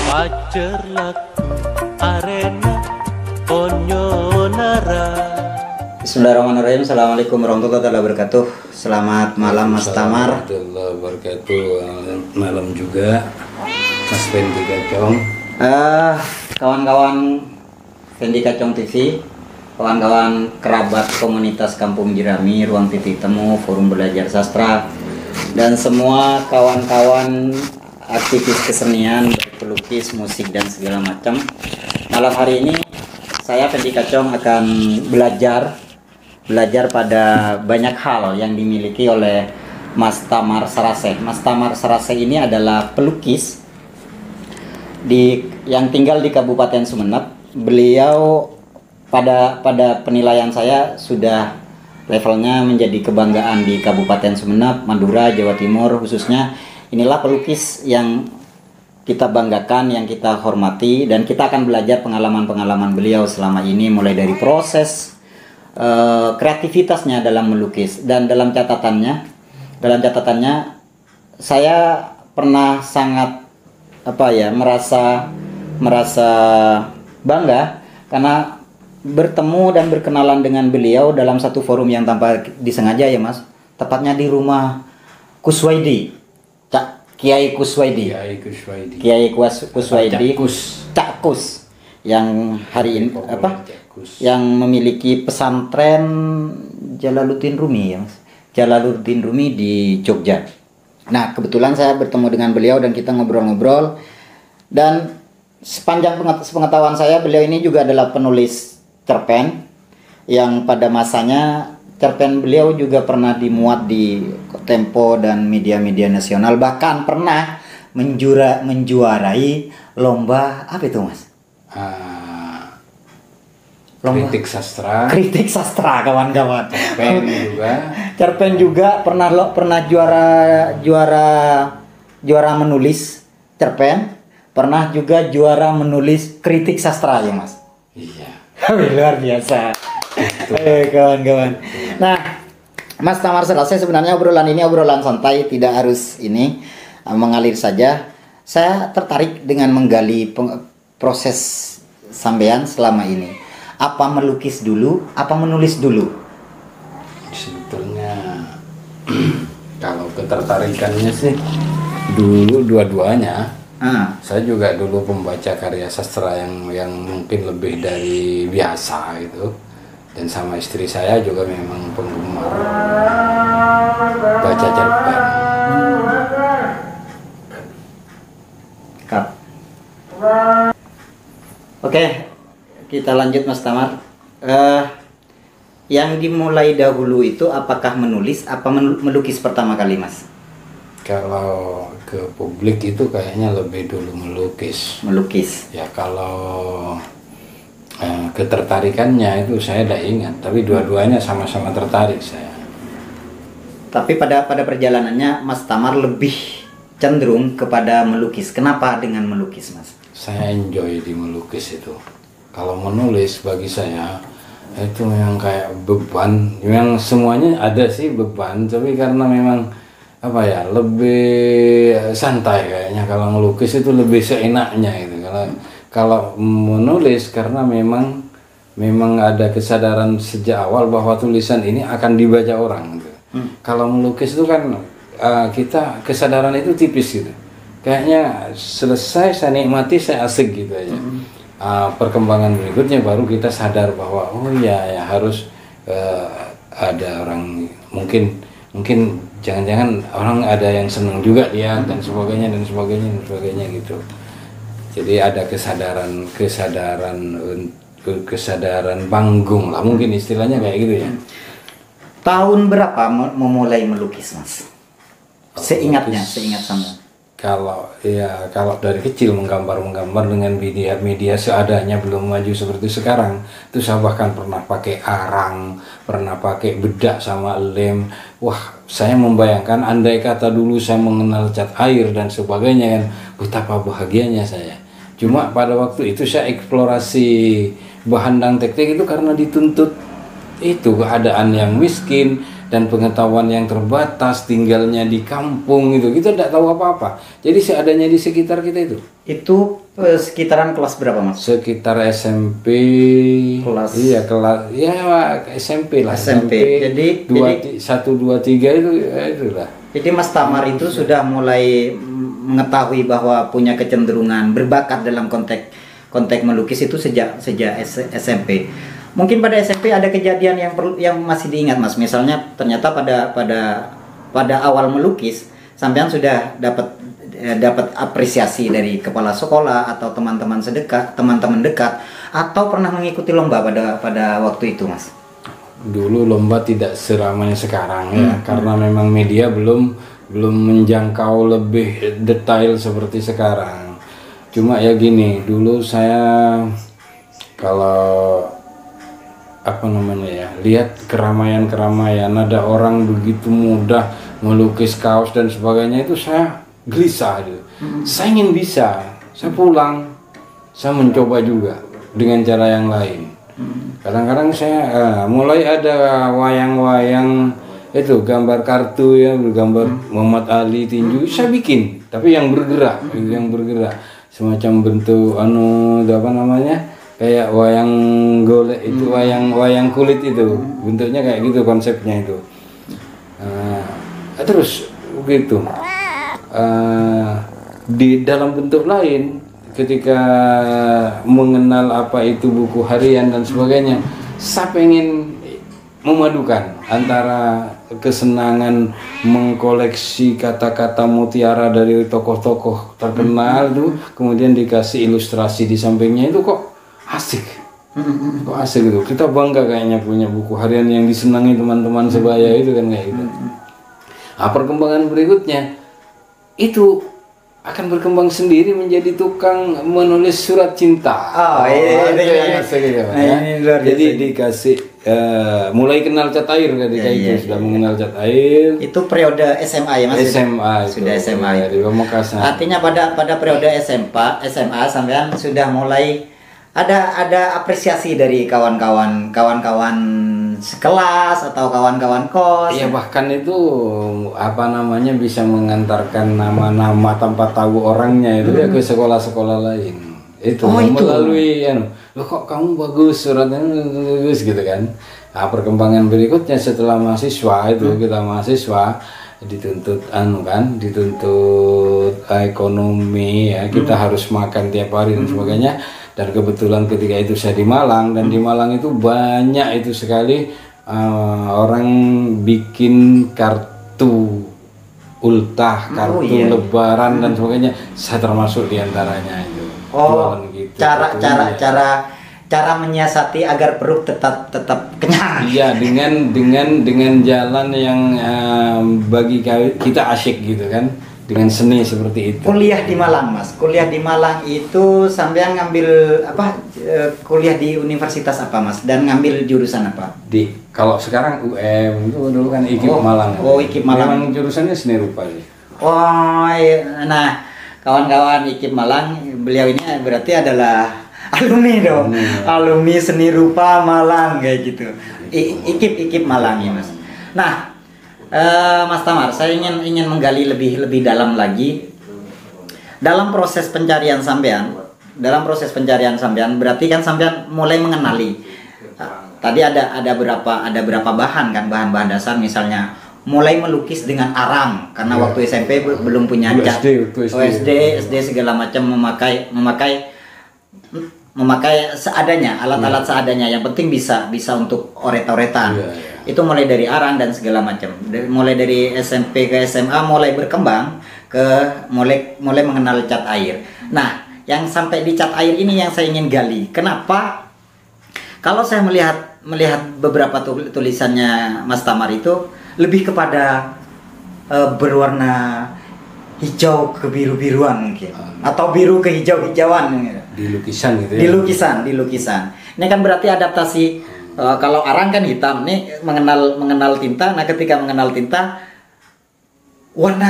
Pacer laku arena Onyonara. Bismillahirrahmanirrahim. Assalamualaikum warahmatullahi wabarakatuh. Selamat malam Mas Tamar. Warahmatullahi wabarakatuh. Malam juga Mas Fendi Kacong. Kawan-kawan Fendi Kacong TV, kawan-kawan kerabat komunitas Kampung Jerami, Ruang Titik Temu, Forum Belajar Sastra, dan semua kawan-kawan aktivis kesenian, baik pelukis, musik, dan segala macam. Malam hari ini saya Fendi Kacong akan belajar pada banyak hal yang dimiliki oleh Mas Tamar Saraseh. Mas Tamar Saraseh ini adalah pelukis yang tinggal di Kabupaten Sumeneb. Beliau pada penilaian saya sudah levelnya menjadi kebanggaan di Kabupaten Sumeneb, Madura, Jawa Timur khususnya. Inilah pelukis yang kita banggakan, yang kita hormati, dan kita akan belajar pengalaman-pengalaman beliau selama ini, mulai dari proses kreativitasnya dalam melukis. Dan dalam catatannya saya pernah sangat merasa bangga karena bertemu dan berkenalan dengan beliau dalam satu forum yang tanpa disengaja ya Mas, tepatnya di rumah Kuswaidi, Kiai Kuswaidi, Cak Kus, yang hari ini yang memiliki pesantren Jalaluddin Rumi ya Mas, Jalaluddin Rumi di Jogja. Nah, kebetulan saya bertemu dengan beliau dan kita ngobrol-ngobrol, dan sepanjang pengetahuan saya beliau ini juga adalah penulis cerpen yang pada masanya cerpen beliau juga pernah dimuat di Tempo dan media-media nasional, bahkan pernah menjuarai lomba apa itu Mas? Lomba kritik sastra kawan-kawan. Cerpen juga pernah juara menulis cerpen, pernah juga juara menulis kritik sastra ya Mas. Iya. Luar biasa. Kawan-kawan. Nah, Mas Tamar Saraseh, sebenarnya obrolan ini obrolan santai, tidak harus mengalir saja. Saya tertarik dengan menggali proses sampean selama ini. Apa melukis dulu, apa menulis dulu? Sebetulnya kalau ketertarikannya sih dulu dua-duanya. Saya juga dulu pembaca karya sastra yang mungkin lebih dari biasa gitu. Dan sama istri saya juga memang penggemar baca cerpen. Oke, kita lanjut Mas Tamar. Yang dimulai dahulu itu apakah menulis, apa melukis pertama kali Mas? Kalau ke publik itu kayaknya lebih dulu melukis. Ya, kalau ketertarikannya itu saya tidak ingat, tapi dua-duanya sama-sama tertarik saya. Tapi pada perjalanannya Mas Tamar lebih cenderung kepada melukis. Kenapa dengan melukis Mas? Saya enjoy di melukis itu. Kalau menulis bagi saya itu yang kayak beban, yang semuanya ada sih beban, tapi karena memang lebih santai kayaknya. Kalau ngelukis itu lebih seenaknya gitu. Kalau menulis karena memang ada kesadaran sejak awal bahwa tulisan ini akan dibaca orang gitu. Kalau melukis itu kan kita kesadaran itu tipis gitu. Kayaknya selesai saya nikmati, saya asik gitu aja. Perkembangan berikutnya baru kita sadar bahwa harus ada orang, mungkin jangan-jangan orang ada yang senang juga dia dan sebagainya gitu. Jadi ada kesadaran panggung lah, mungkin istilahnya kayak gitu ya. Tahun berapa memulai melukis Mas? Seingat sama. Kalau dari kecil menggambar dengan media seadanya, belum maju seperti sekarang. Itu saya bahkan pernah pakai arang, pernah pakai bedak sama lem. Wah, saya membayangkan andai kata dulu saya mengenal cat air dan sebagainya kan, betapa bahagianya saya. Cuma pada waktu itu saya eksplorasi bahan dan teknik itu karena dituntut itu keadaan yang miskin, dan pengetahuan yang terbatas, tinggalnya di kampung itu, kita tidak tahu apa-apa. Jadi seadanya di sekitar kita itu. Itu sekitaran kelas berapa Mas? Sekitar SMP, Kelas. iya kelas, ya SMP lah. SMP. Jadi 1, 2, 3 itu ya itulah. Jadi Mas Tamar itu sudah mulai mengetahui bahwa punya kecenderungan berbakat dalam konteks melukis itu sejak SMP. Mungkin pada SMP ada kejadian yang masih diingat Mas. Misalnya ternyata pada awal melukis sampean sudah dapat apresiasi dari kepala sekolah atau teman-teman dekat, atau pernah mengikuti lomba pada waktu itu Mas? Dulu lomba tidak seramai sekarang ya, karena memang media belum menjangkau lebih detail seperti sekarang. Cuma ya gini, dulu saya kalau lihat keramaian ada orang begitu mudah melukis kaos dan sebagainya, itu saya gelisah gitu. Saya ingin bisa, saya pulang, saya mencoba juga dengan cara yang lain. Kadang-kadang saya mulai ada wayang-wayang itu gambar kartu ya, bergambar Muhammad Ali tinju, saya bikin, tapi yang bergerak, semacam bentuk kayak wayang golek itu, wayang kulit itu, bentuknya kayak gitu konsepnya itu. Terus begitu di dalam bentuk lain, ketika mengenal apa itu buku harian dan sebagainya, saya pengen memadukan antara kesenangan mengkoleksi kata-kata mutiara dari tokoh-tokoh terkenal itu, kemudian dikasih ilustrasi di sampingnya, itu kok asik gitu. Kita bangga kayaknya punya buku harian yang disenangi teman-teman sebaya itu kan, kayak gitu. Nah, perkembangan berikutnya itu akan berkembang sendiri menjadi tukang menulis surat cinta. Jadi dikasih mulai kenal cat air ketika itu sudah mengenal cat air. Itu periode SMA ya Mas? SMA sudah SMA dari Pamekasan. Artinya pada periode SMA sampean sudah mulai ada apresiasi dari kawan-kawan sekelas atau kawan-kawan kos. Iya, bahkan itu bisa mengantarkan nama-nama tanpa tahu orangnya itu ya ke sekolah-sekolah lain. Itu melalui loh kok kamu bagus, suratnya bagus gitu kan. Nah, perkembangan berikutnya setelah mahasiswa itu, kita mahasiswa dituntut ekonomi ya, kita harus makan tiap hari dan sebagainya. Dan kebetulan ketika itu saya di Malang, dan di Malang itu banyak itu sekali orang bikin kartu ultah, kartu lebaran dan sebagainya. Saya termasuk diantaranya itu. Gitu. Cara menyiasati agar perut tetap kenyang. Iya, dengan jalan yang bagi kita asyik gitu kan. Dengan seni seperti itu. Kuliah di Malang Mas, kuliah di Malang itu sampean ngambil apa? Kuliah di universitas apa Mas? Dan ngambil jurusan apa? Kalau sekarang UM itu dulu kan IKIP Malang. IKIP Malang. Memang jurusannya seni rupa sih. Nah kawan-kawan IKIP Malang, beliau ini berarti adalah alumni dong, alumni seni rupa Malang kayak gitu. IKIP Malang ya Mas. Nah. Mas Tamar, saya ingin menggali lebih dalam lagi dalam proses pencarian sampean. Berarti kan sampean mulai mengenali. Tadi ada berapa bahan kan, bahan-bahan dasar, misalnya mulai melukis dengan arang karena waktu SMP belum punya cat. SD segala macam memakai seadanya, alat-alat seadanya, yang penting bisa untuk oret-oretan. Itu mulai dari arang dan segala macam. Mulai dari SMP ke SMA mulai berkembang ke mulai mengenal cat air. Nah, yang sampai di cat air ini yang saya ingin gali. Kenapa kalau saya melihat beberapa tulisannya Mas Tamar itu lebih kepada berwarna hijau ke biru-biruan mungkin, atau biru ke hijau-hijauan gitu. Di lukisan gitu ya. Di lukisan. Ini kan berarti adaptasi. Kalau arang kan hitam, nih mengenal tinta. Nah, ketika mengenal tinta, warna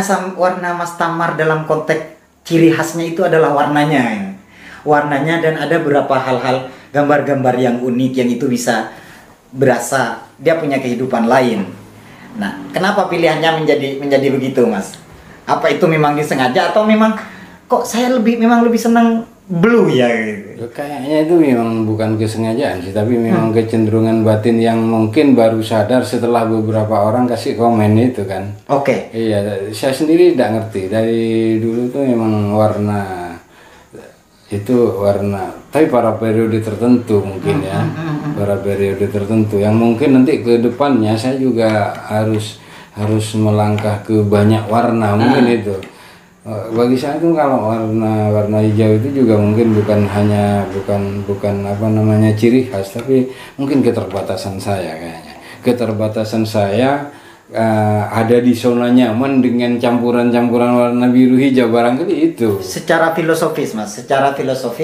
Mas Tamar dalam konteks ciri khasnya itu adalah warnanya, dan ada beberapa hal-hal gambar-gambar yang unik yang itu bisa berasa dia punya kehidupan lain. Nah, kenapa pilihannya menjadi begitu, Mas? Apa itu memang disengaja atau memang kok saya memang lebih senang blue ya gitu? Kayaknya itu memang bukan kesengajaan sih, tapi memang kecenderungan batin yang mungkin baru sadar setelah beberapa orang kasih komen itu kan. Oke. Iya, saya sendiri tidak ngerti dari dulu tuh memang warna itu tapi pada periode tertentu mungkin ya, pada periode tertentu yang mungkin nanti ke depannya saya juga harus melangkah ke banyak warna mungkin itu. Bagi saya itu kalau warna hijau itu juga mungkin bukan apa namanya ciri khas, tapi mungkin keterbatasan saya kayaknya. Keterbatasan saya ada di zona nyaman dengan campuran-campuran warna biru hijau barangkali itu. Secara filosofis, Mas,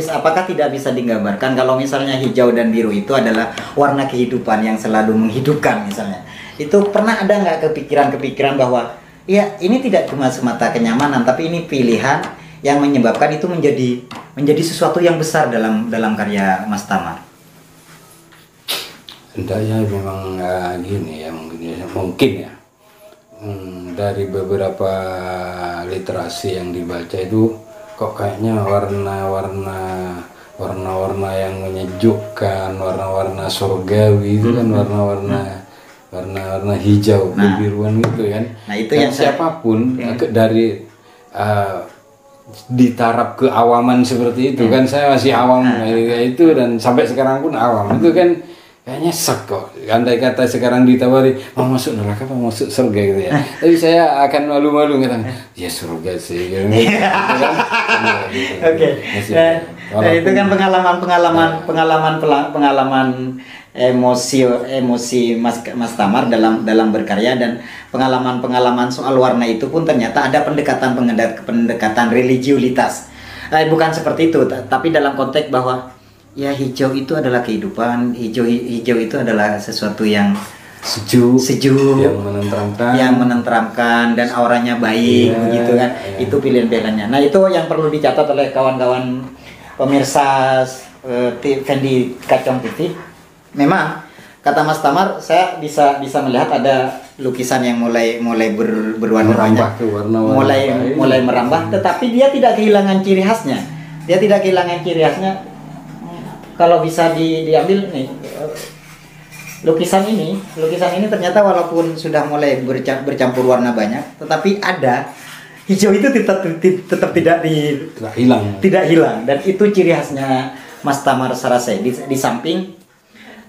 apakah tidak bisa digambarkan kalau misalnya hijau dan biru itu adalah warna kehidupan yang selalu menghidupkan misalnya? Itu pernah ada nggak kepikiran bahwa ya ini tidak cuma semata kenyamanan, tapi ini pilihan yang menyebabkan itu menjadi sesuatu yang besar dalam karya Mas Tamar? Hendaknya memang gini ya, mungkin ya. Dari beberapa literasi yang dibaca itu kok kayaknya warna-warna yang menyejukkan, warna-warna surgawi itu kan warna-warna hijau kebiruan gitu kan. Nah, itu dan yang siapapun dari di taraf keawaman seperti itu kan, saya masih awam itu dan sampai sekarang pun awam itu kan. Kayaknya sek kok, andai kata sekarang ditawari mau masuk neraka mau masuk surga gitu ya, tapi saya akan malu-malu kata ya surga sih gitu. Oke. Nah, itu kan pengalaman emosi Mas Tamar dalam berkarya, dan pengalaman soal warna itu pun ternyata ada pendekatan religiulitas. Bukan seperti itu, tapi dalam konteks bahwa ya hijau itu adalah kehidupan, hijau itu adalah sesuatu yang sejuk, yang menenteramkan dan auranya baik, begitu kan. Itu pilihan-pilihannya. Nah, itu yang perlu dicatat oleh kawan-kawan pemirsa Fendi Kacong TV. Memang kata Mas Tamar, saya bisa melihat ada lukisan yang mulai berwarna banyak, mulai merambah, tetapi dia tidak kehilangan ciri khasnya. Kalau bisa diambil nih, lukisan ini ternyata walaupun sudah mulai bercampur warna banyak, tetapi ada hijau itu tetap tidak hilang, dan itu ciri khasnya Mas Tamar Sarasai. Di samping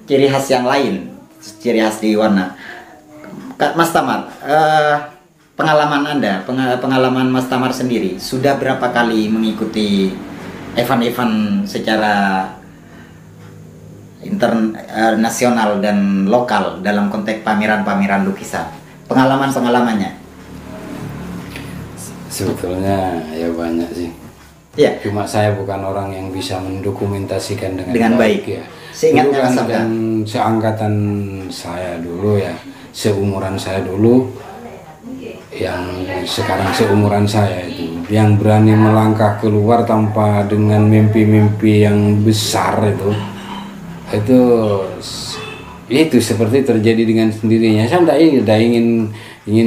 ciri khas yang lain, ciri khas di warna. Mas Tamar, pengalaman Mas Tamar sendiri sudah berapa kali mengikuti event-event secara internasional dan lokal dalam konteks pameran lukisan? Pengalamannya? Sebetulnya ya banyak sih. Ya. Cuma saya bukan orang yang bisa mendokumentasikan dengan baik. Ya. Seingatnya Mas kan seangkatan saya dulu ya, seumuran saya dulu, yang sekarang seumuran saya itu, yang berani melangkah keluar tanpa dengan mimpi-mimpi yang besar itu seperti terjadi dengan sendirinya. Saya tidak ingin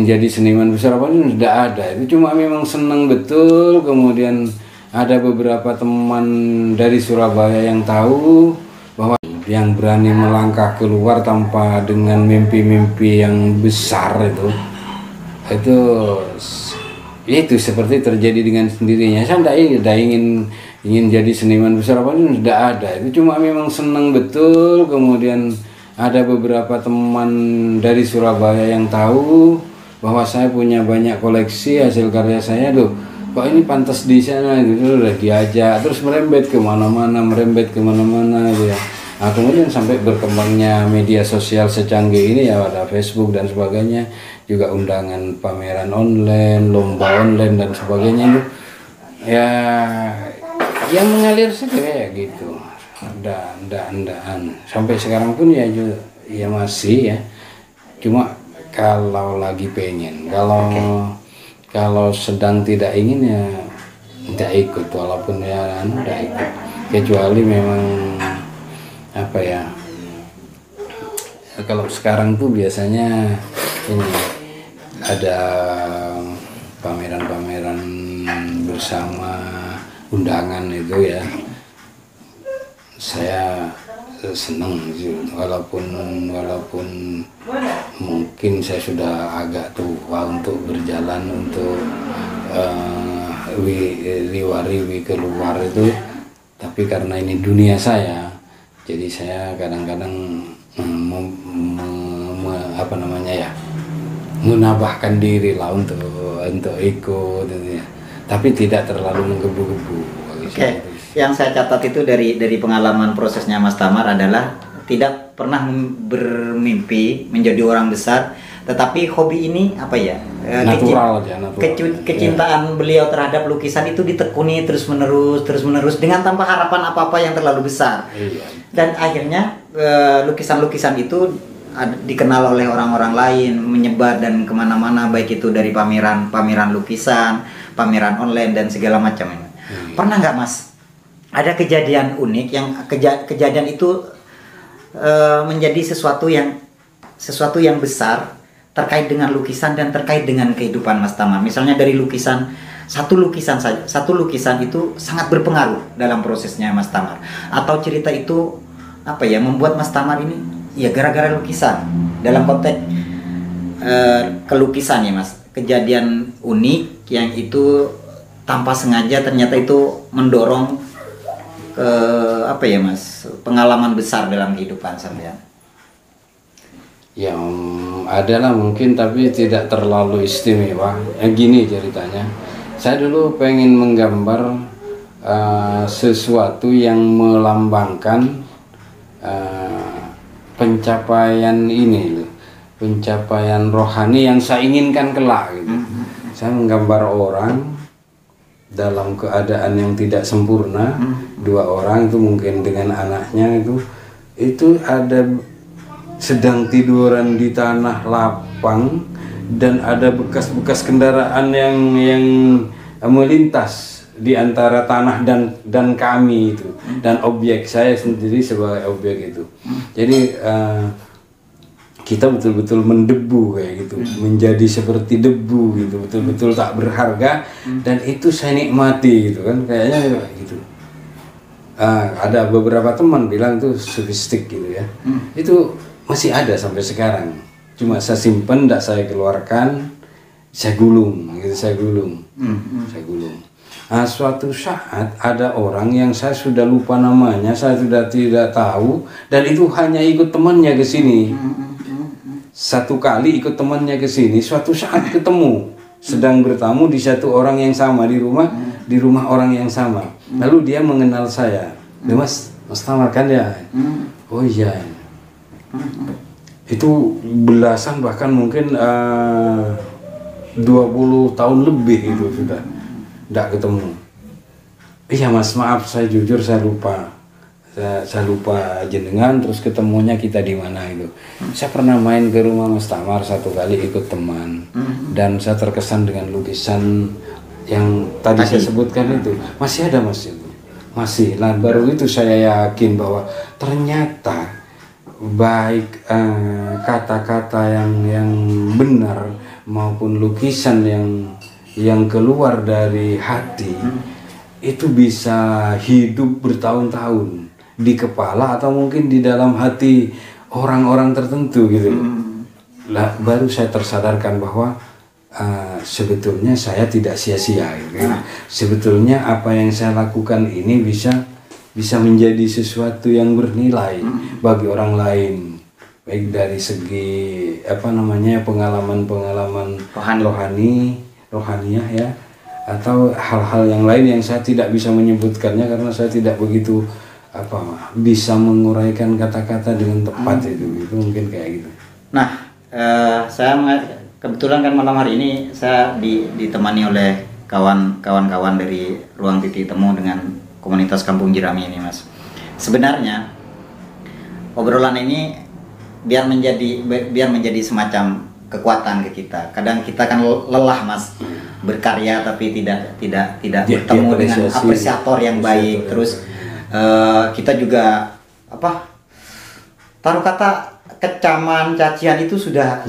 jadi seniman besar apa ini, tidak ada. Itu cuma memang senang betul. Kemudian ada beberapa teman dari Surabaya yang tahu bahwa yang berani melangkah keluar tanpa dengan mimpi-mimpi yang besar itu seperti terjadi dengan sendirinya. Saya tidak ingin jadi seniman besar apa ini, tidak ada. Itu cuma memang senang betul. Kemudian ada beberapa teman dari Surabaya yang tahu bahwa saya punya banyak koleksi hasil karya saya. Kok ini pantas di sana gitu, udah diajak terus merembet kemana-mana gitu ya. Nah, kemudian sampai berkembangnya media sosial secanggih ini ya, ada Facebook dan sebagainya, juga undangan pameran online, lomba online dan sebagainya itu ya yang mengalir saja kayak gitu. Ndaan sampai sekarang pun ya masih ya. Cuma kalau lagi pengen, kalau sedang tidak ingin ya tidak ikut, walaupun ya tidak ikut, kecuali memang apa ya, kalau sekarang tuh biasanya ini ada pameran-pameran bersama undangan itu ya, saya senang sih, walaupun mungkin saya sudah agak tua untuk berjalan untuk liwari keluar itu, tapi karena ini dunia saya, jadi saya kadang-kadang menambahkan diri lah untuk ikut gitu ya. Tapi tidak terlalu menggebu-gebu. Oke. Yang saya catat itu dari pengalaman prosesnya Mas Tamar adalah tidak pernah bermimpi menjadi orang besar, tetapi hobi ini apa ya? Natural. Kecintaan beliau terhadap lukisan itu ditekuni terus menerus dengan tanpa harapan apa-apa yang terlalu besar. Iya. Dan akhirnya lukisan-lukisan itu dikenal oleh orang-orang lain, menyebar dan kemana-mana, baik itu dari pameran lukisan, pameran online dan segala macam. Pernah nggak Mas ada kejadian unik yang kejadian itu menjadi sesuatu yang besar terkait dengan lukisan dan terkait dengan kehidupan Mas Tamar? Misalnya dari satu lukisan itu sangat berpengaruh dalam prosesnya Mas Tamar, atau cerita itu apa ya membuat Mas Tamar ini ya gara-gara lukisan, dalam konteks kelukisan ya Mas, kejadian unik yang itu tanpa sengaja ternyata itu mendorong apa ya Mas, pengalaman besar dalam kehidupan sampean? Ya adalah mungkin, tapi tidak terlalu istimewa. Gini ceritanya, saya dulu pengen menggambar sesuatu yang melambangkan pencapaian ini loh, pencapaian rohani yang saya inginkan kelak gitu. Saya menggambar orang dalam keadaan yang tidak sempurna, dua orang itu mungkin dengan anaknya itu ada sedang tiduran di tanah lapang dan ada bekas-bekas kendaraan yang melintas di antara tanah dan kami itu, dan objek saya sendiri sebagai objek itu. Jadi kita betul-betul mendebu kayak gitu, menjadi seperti debu gitu, betul-betul tak berharga, dan itu saya nikmati gitu kan, kayaknya gitu. Ada beberapa teman bilang itu sofistik gitu ya, itu masih ada sampai sekarang, cuma saya simpen, tidak saya keluarkan, saya gulung gitu, saya gulung. Suatu saat ada orang yang saya sudah lupa namanya, saya sudah tidak tahu, dan itu hanya ikut temannya ke sini. Satu kali ikut temannya ke sini, suatu saat ketemu, sedang bertamu di satu orang yang sama, di rumah orang yang sama. Lalu dia mengenal saya. Mas Tamar kan ya? Oh iya. Itu belasan bahkan mungkin 20 tahun lebih itu sudah tidak ketemu. Iya Mas, maaf saya jujur saya lupa. Saya lupa jenengan, terus ketemunya kita di mana itu. Saya pernah main ke rumah Mas Tamar satu kali ikut teman, dan saya terkesan dengan lukisan yang tadi saya sebutkan itu. Masih ada Mas itu, masih. Nah baru itu saya yakin bahwa ternyata baik kata-kata yang benar maupun lukisan yang keluar dari hati itu bisa hidup bertahun-tahun di kepala atau mungkin di dalam hati orang-orang tertentu gitu. Lah baru saya tersadarkan bahwa sebetulnya saya tidak sia-sia gitu. Sebetulnya apa yang saya lakukan ini bisa menjadi sesuatu yang bernilai bagi orang lain, baik dari segi pengalaman rohaniah ya, atau hal-hal yang lain yang saya tidak bisa menyebutkannya karena saya tidak begitu bisa menguraikan kata-kata dengan tepat. Itu mungkin kayak gitu. Nah, saya kebetulan kan malam hari ini saya ditemani oleh kawan-kawan dari Ruang Titik Temu dengan komunitas Kampung Jerami ini Mas. Sebenarnya obrolan ini biar menjadi semacam kekuatan ke kita. Kadang kita kan lelah Mas berkarya tapi tidak bertemu dengan apresiator yang baik. Terus kita juga taruh kata kecaman, cacian itu sudah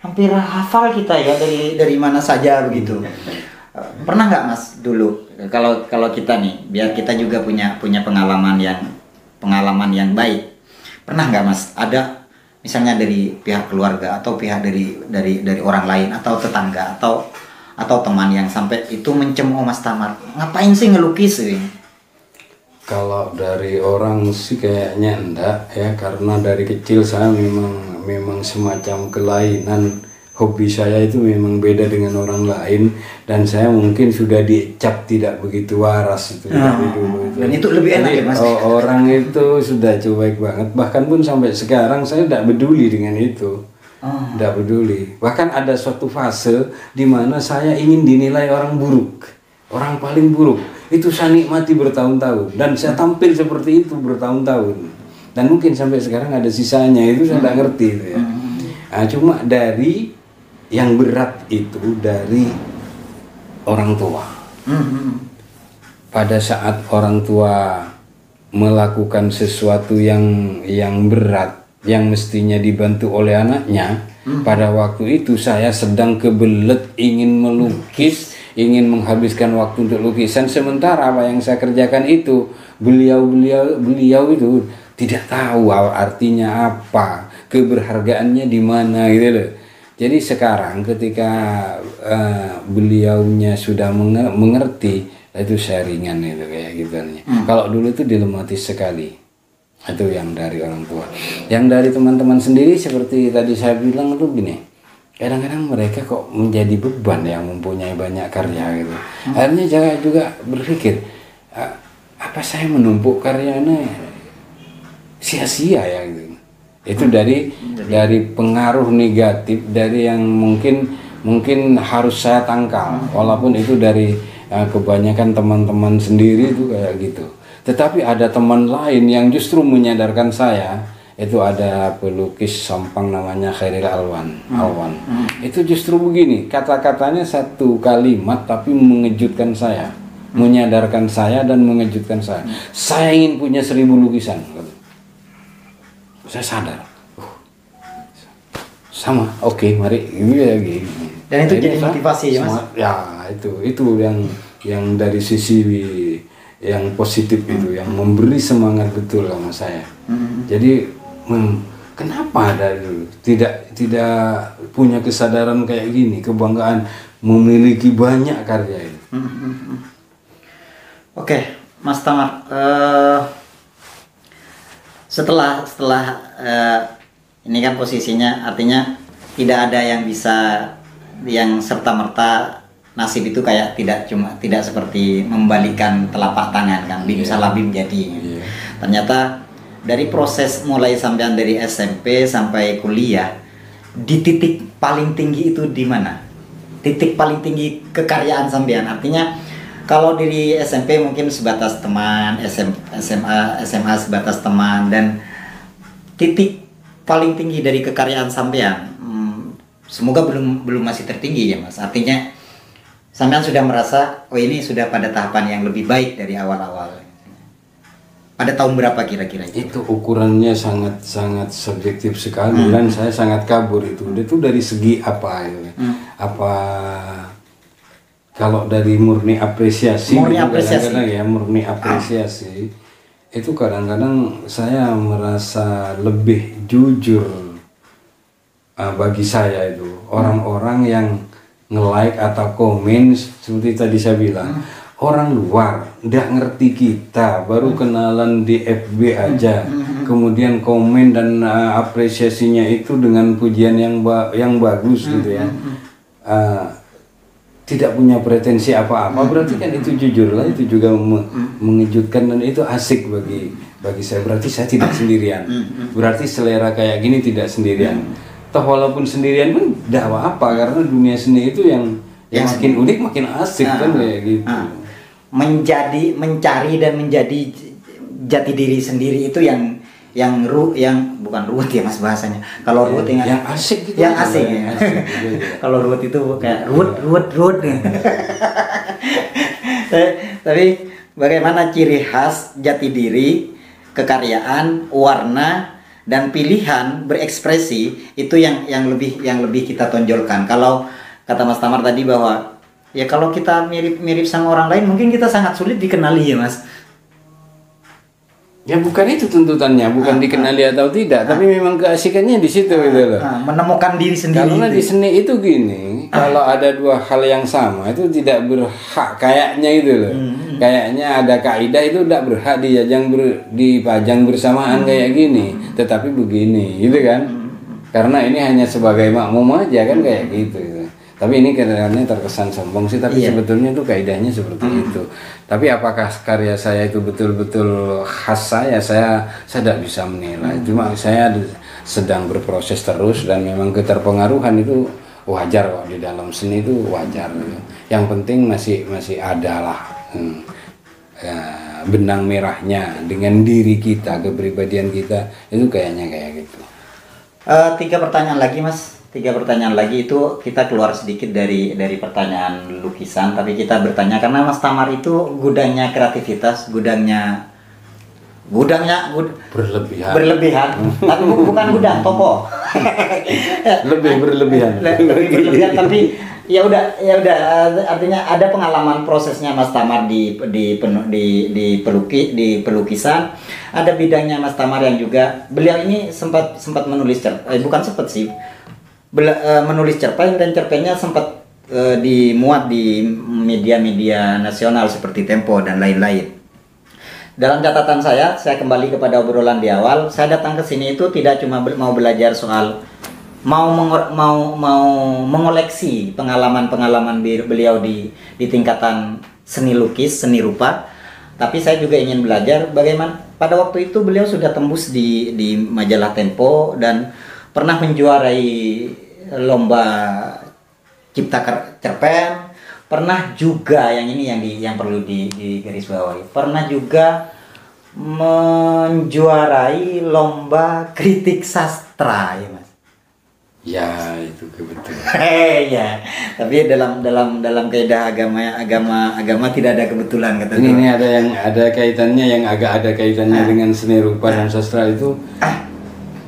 hampir hafal kita ya dari mana saja begitu. Pernah nggak Mas dulu kalau kita nih, biar kita juga punya pengalaman yang baik. Pernah nggak Mas ada misalnya dari pihak keluarga atau pihak dari orang lain atau tetangga atau teman yang sampai itu mencemooh Mas Tamar, ngapain sih ngelukis ini? Kalau dari orang sih kayaknya enggak ya, karena dari kecil saya memang semacam kelainan. Hobi saya itu memang beda dengan orang lain, dan saya mungkin sudah dicap tidak begitu waras itu dari dulu itu. Dan itu lebih enak ya Mas. Orang itu sudah cuek banget, bahkan pun sampai sekarang saya tidak peduli dengan itu. Tidak peduli. Bahkan ada suatu fase di mana saya ingin dinilai orang buruk, orang paling buruk. Itu saya nikmati bertahun-tahun, dan saya tampil seperti itu bertahun-tahun. Dan mungkin sampai sekarang ada sisanya, itu saya tidak ngerti itu ya. Nah, cuma dari yang berat itu dari orang tua. Pada saat orang tua melakukan sesuatu yang berat, yang mestinya dibantu oleh anaknya, pada waktu itu saya sedang kebelet ingin melukis, ingin menghabiskan waktu untuk lukisan, sementara apa yang saya kerjakan itu beliau itu tidak tahu artinya apa, keberhargaannya di mana gitu loh. Jadi sekarang ketika beliaunya sudah mengerti, itu sharingan itu kayak gitu. Kalau dulu itu dilematis sekali. Itu yang dari orang tua. Yang dari teman-teman sendiri seperti tadi saya bilang itu gini. Kadang-kadang mereka kok menjadi beban yang mempunyai banyak karya gitu. Akhirnya saya juga berpikir, apa saya menumpuk karya ini sia-sia ya gitu. Itu dari pengaruh negatif dari yang mungkin harus saya tangkal, walaupun itu dari kebanyakan teman-teman sendiri itu kayak gitu. Tetapi ada teman lain yang justru menyadarkan saya. Itu ada pelukis Sampang namanya Khairil Alwan. Itu justru begini, kata-katanya satu kalimat tapi mengejutkan saya, menyadarkan saya dan mengejutkan saya. Saya ingin punya 1000 lukisan. Saya sadar, sama, oke, mari gini. Dan itu jadi motivasi ya Mas? Ya, itu yang dari sisi yang positif itu, yang memberi semangat betul sama saya. Jadi kenapa ada tidak punya kesadaran kayak gini, kebanggaan memiliki banyak karya ini. Oke, Mas Tamar, setelah ini kan posisinya artinya tidak ada yang bisa yang serta-merta nasib itu kayak tidak seperti membalikan telapak tangan kan, bim salah bim jadi. Ternyata dari proses mulai sampean dari SMP sampai kuliah, di titik paling tinggi itu di mana? Titik paling tinggi kekaryaan sampean, artinya kalau dari SMP mungkin sebatas teman, SMA sebatas teman, dan titik paling tinggi dari kekaryaan sampean, semoga belum masih tertinggi ya Mas. Artinya sampean sudah merasa, oh ini sudah pada tahapan yang lebih baik dari awal-awal. Pada tahun berapa kira-kira itu? Itu ukurannya sangat subjektif sekali, dan saya sangat kabur itu. Itu dari segi apa itu? Apa kalau dari murni apresiasi, murni apresiasi, itu kadang-kadang saya merasa lebih jujur. Bagi saya itu orang-orang yang nge-like atau komen seperti tadi saya bilang, orang luar nggak ngerti kita, baru kenalan di FB aja, kemudian komen dan apresiasinya itu dengan pujian yang bagus gitu ya. Tidak punya pretensi apa-apa, berarti kan itu jujur lah, itu juga mengejutkan dan itu asik bagi saya. Berarti saya tidak sendirian, berarti selera kayak gini tidak sendirian. Toh walaupun sendirian pun tidak apa-apa, karena dunia seni itu yang makin unik makin asik kan kayak gitu. Mencari dan menjadi jati diri sendiri itu yang bukan ruwet ya Mas bahasanya. Kalau ruwet yang asik gitu. Yang asik ya. Kalau ruwet itu kayak ruwet. Tapi bagaimana ciri khas jati diri, kekaryaan, warna dan pilihan berekspresi itu yang lebih kita tonjolkan. Kalau kata Mas Tamar tadi bahwa ya kalau kita mirip sama orang lain mungkin kita sangat sulit dikenali ya Mas. Ya bukan itu tuntutannya, bukan dikenali atau tidak, tapi memang keasikannya di situ gitu loh. Menemukan diri sendiri. Karena di seni itu gini, kalau ada dua hal yang sama itu tidak berhak kayaknya itu loh. Kayaknya ada kaidah itu tidak berhak dipajang bersamaan kayak gini, tetapi begini, gitu kan? Karena ini hanya sebagai makmum aja kan kayak gitu. Tapi ini kedengarannya terkesan sombong sih, tapi sebetulnya itu kaidahnya seperti itu. Tapi apakah karya saya itu betul-betul khas saya tidak bisa menilai. Cuma saya sedang berproses terus dan memang keterpengaruhan itu wajar kok di dalam seni itu wajar. Yang penting masih ada lah benang merahnya dengan diri kita, kepribadian kita itu kayaknya kayak gitu. 3 pertanyaan lagi Mas. 3 pertanyaan lagi itu kita keluar sedikit dari pertanyaan lukisan, tapi kita bertanya karena Mas Tamar itu gudangnya kreativitas, gudangnya berlebihan. Tapi bukan gudang toko. Lebih berlebihan. Tapi ya udah artinya ada pengalaman prosesnya Mas Tamar di pelukisan. Ada bidangnya Mas Tamar yang juga beliau ini sempat menulis menulis cerpen, dan cerpennya sempat dimuat di media-media nasional seperti Tempo dan lain-lain. Dalam catatan saya kembali kepada obrolan di awal, saya datang ke sini itu tidak cuma mau belajar soal mau mengoleksi pengalaman beliau di tingkatan seni lukis, seni rupa, tapi saya juga ingin belajar bagaimana pada waktu itu beliau sudah tembus di majalah Tempo dan pernah menjuarai lomba cipta cerpen, pernah juga yang perlu digarisbawahi, pernah juga menjuarai lomba kritik sastra ya Mas. Ya itu kebetulan. Ya, tapi dalam kaidah agama tidak ada kebetulan kata. Ini ada kaitannya yang agak ada kaitannya dengan seni rupa dan sastra itu.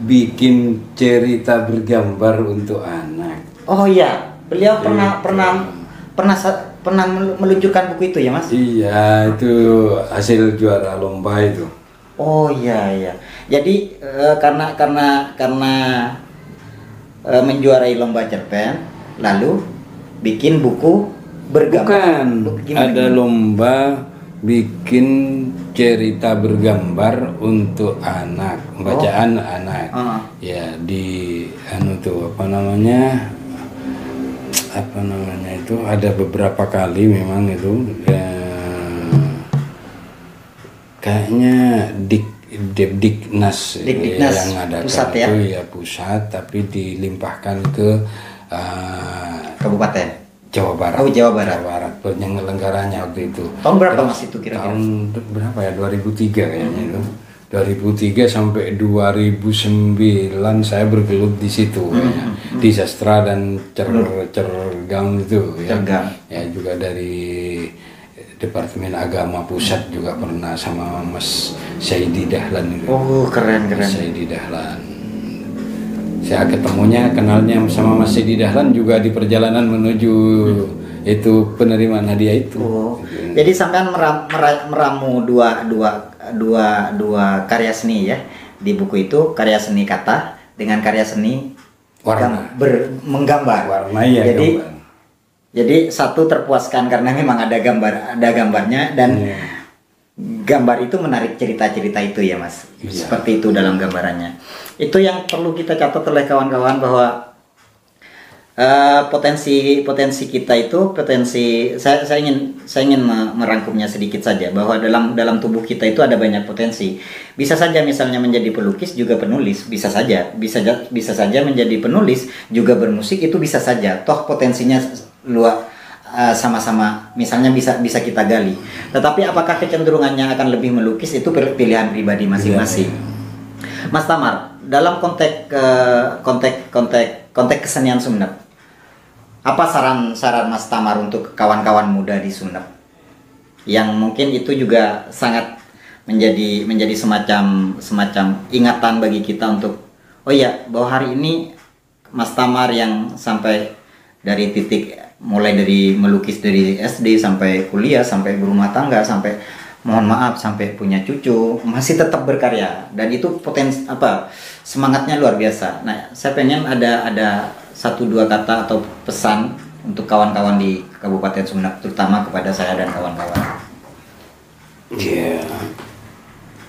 Bikin cerita bergambar untuk anak. Oh iya, beliau pernah meluncurkan buku itu ya Mas? Iya, itu hasil juara lomba itu. Oh iya. Jadi karena menjuarai lomba cerpen, lalu bikin buku bergambar. Bukan, ada lomba bikin cerita bergambar untuk anak, bacaan anak. Ya di apa namanya itu ada beberapa kali memang itu kayaknya Diknas yang ada pusat itu ya pusat, tapi dilimpahkan ke Kabupaten Jawa Barat. Oh, Jawa Barat. Penyelenggaranya waktu itu. Tahun berapa Mas itu kira-kira? Tahun berapa ya? 2003 kayaknya itu. 2003 sampai 2009 saya bergelut di situ kayaknya. Di sastra dan cergam itu ya. Ya juga dari Departemen Agama Pusat juga pernah sama Mas Saidi Dahlan itu. Oh, keren. Saidi Dahlan. Saya kenalnya sama Mas Saidi Dahlan juga di perjalanan menuju itu penerimaan hadiah itu. Jadi sampean meramu dua karya seni ya di buku itu, karya seni kata dengan karya seni warna menggambar. Warna ya. Jadi satu terpuaskan karena memang ada gambarnya dan gambar itu menarik cerita-cerita itu ya Mas. Seperti itu dalam gambarannya. Itu yang perlu kita catat oleh kawan-kawan bahwa potensi kita itu saya ingin merangkumnya sedikit saja bahwa dalam tubuh kita itu ada banyak potensi. Bisa saja misalnya menjadi pelukis juga penulis, bisa saja menjadi penulis juga bermusik, itu bisa saja. Toh potensinya sama-sama misalnya bisa kita gali. Tetapi apakah kecenderungannya akan lebih melukis itu pilihan pribadi masing-masing. Mas Tamar, dalam konteks kesenian Sumeneb, apa saran Mas Tamar untuk kawan-kawan muda di Sumeneb yang mungkin itu juga sangat menjadi semacam ingatan bagi kita untuk oh iya, bahwa hari ini Mas Tamar yang sampai dari titik mulai dari melukis dari SD sampai kuliah sampai berumah tangga sampai mohon maaf sampai punya cucu masih tetap berkarya, dan itu potensi semangatnya luar biasa. Nah, saya pengen ada 1-2 kata atau pesan untuk kawan-kawan di Kabupaten Sumeneb, terutama kepada saya dan kawan-kawan. Iya.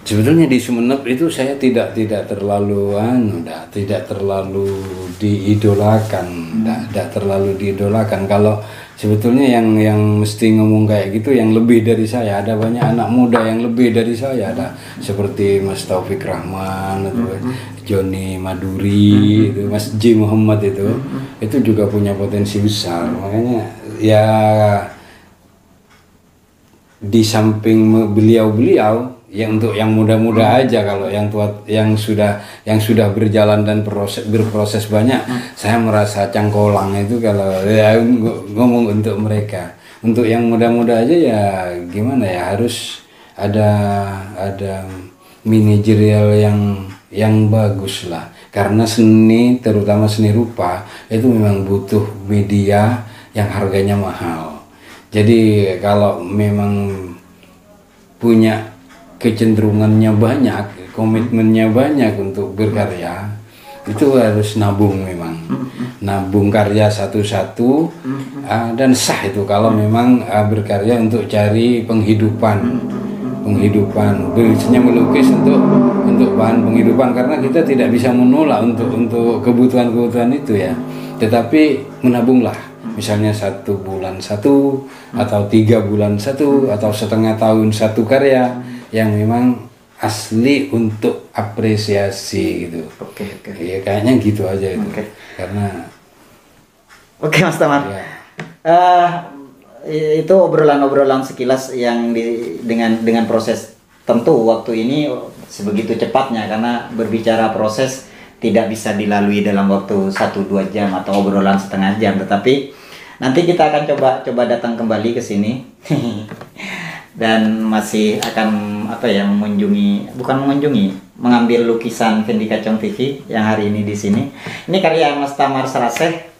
Sebetulnya di Sumeneb itu saya tidak terlalu tidak terlalu diidolakan, tidak terlalu diidolakan. Kalau sebetulnya yang mesti ngomong kayak gitu yang lebih dari saya, ada banyak anak muda yang lebih dari saya, ada seperti Mas Taufik Rahman atau Joni Maduri, itu Mas J Muhammad itu juga punya potensi besar. Makanya ya di samping beliau yang untuk yang muda-muda aja, kalau yang tua yang sudah berjalan dan berproses banyak, saya merasa cangkolang itu kalau ya ngomong untuk mereka. Untuk yang muda-muda aja ya gimana ya, harus ada manajerial yang bagus lah, karena seni, terutama seni rupa itu memang butuh media yang harganya mahal. Jadi kalau memang punya kecenderungannya banyak, komitmennya banyak untuk berkarya, itu harus nabung memang. Nabung karya satu-satu, dan sah itu kalau memang berkarya untuk cari penghidupan. Biasanya melukis untuk bahan penghidupan, karena kita tidak bisa menolak untuk kebutuhan itu ya. Tetapi menabunglah. Misalnya 1 bulan 1 atau 3 bulan 1 atau setengah tahun 1 karya yang memang asli untuk apresiasi gitu. Oke. Ya kayaknya gitu aja itu. Karena Oke, Mas Tamar. Ya. Itu obrolan-obrolan sekilas yang dengan proses tentu waktu ini sebegitu cepatnya, karena berbicara proses tidak bisa dilalui dalam waktu 1-2 jam atau obrolan setengah jam, tetapi nanti kita akan coba datang kembali ke sini dan masih akan mengambil lukisan Fendi Kacong TV yang hari ini di sini. Ini karya Mas Tamar Saraseh.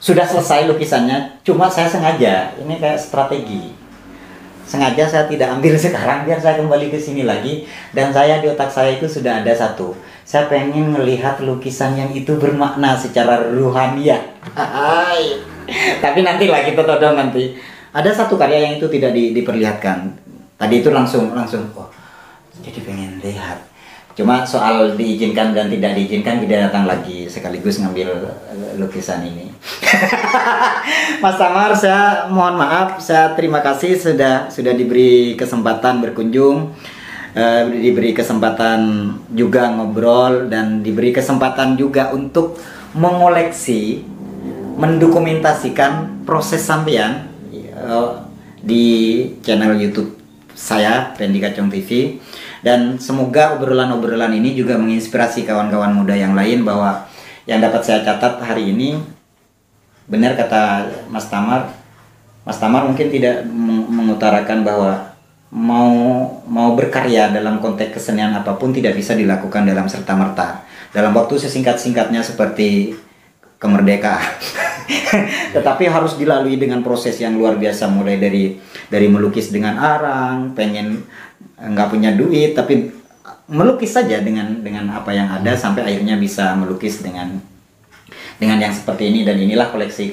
Sudah selesai lukisannya, cuma saya sengaja, ini kayak strategi. Sengaja saya tidak ambil sekarang, biar saya kembali ke sini lagi, dan di otak saya itu sudah ada satu. Saya pengen melihat lukisan yang itu bermakna secara ruhaniah. Tapi nanti lah, kita tahu nanti. Ada satu karya yang itu tidak diperlihatkan. Tadi itu langsung oh, jadi pengen lihat. Cuma soal diizinkan dan tidak diizinkan, kita datang lagi sekaligus ngambil lukisan ini. Mas Tamar, saya mohon maaf, saya terima kasih sudah diberi kesempatan berkunjung, diberi kesempatan juga ngobrol, dan diberi kesempatan juga untuk mengoleksi, mendokumentasikan proses sampean di channel YouTube saya, Fendi Kacong TV. Dan semoga obrolan-obrolan ini juga menginspirasi kawan-kawan muda yang lain, bahwa yang dapat saya catat hari ini, benar kata Mas Tamar mungkin tidak mengutarakan bahwa mau berkarya dalam konteks kesenian apapun tidak bisa dilakukan dalam serta-merta dalam waktu sesingkat-singkatnya seperti kemerdekaan. Tetapi harus dilalui dengan proses yang luar biasa, mulai dari melukis dengan arang, pengen nggak punya duit tapi melukis saja dengan apa yang ada, sampai akhirnya bisa melukis dengan yang seperti ini. Dan inilah koleksi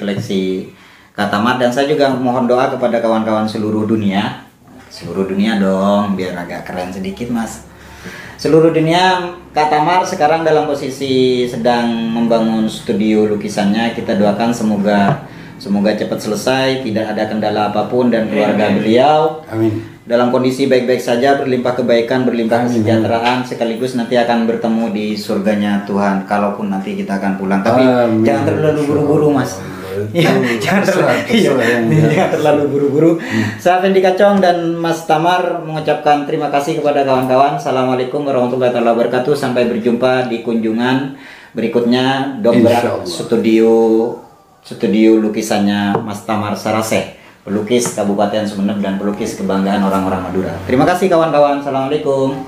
Kak Tamar. Dan saya juga mohon doa kepada kawan-kawan seluruh dunia dong, biar agak keren sedikit Mas. Seluruh dunia, Kak Tamar sekarang dalam posisi sedang membangun studio lukisannya. Kita doakan semoga cepat selesai, tidak ada kendala apapun, dan keluarga beliau dalam kondisi baik-baik saja, berlimpah kebaikan, berlimpah kesejahteraan, sekaligus nanti akan bertemu di surganya Tuhan, kalaupun nanti kita akan pulang. Tapi jangan terlalu buru-buru Mas. Jangan terlalu buru-buru. Saya Fendi Kacong dan Mas Tamar mengucapkan terima kasih kepada kawan-kawan. Assalamualaikum warahmatullahi wabarakatuh. Sampai berjumpa di kunjungan berikutnya, Dobrak studio lukisannya Mas Tamar Saraseh. pelukis Kabupaten Sumeneb dan pelukis kebanggaan orang-orang Madura. Terima kasih kawan-kawan. Assalamualaikum.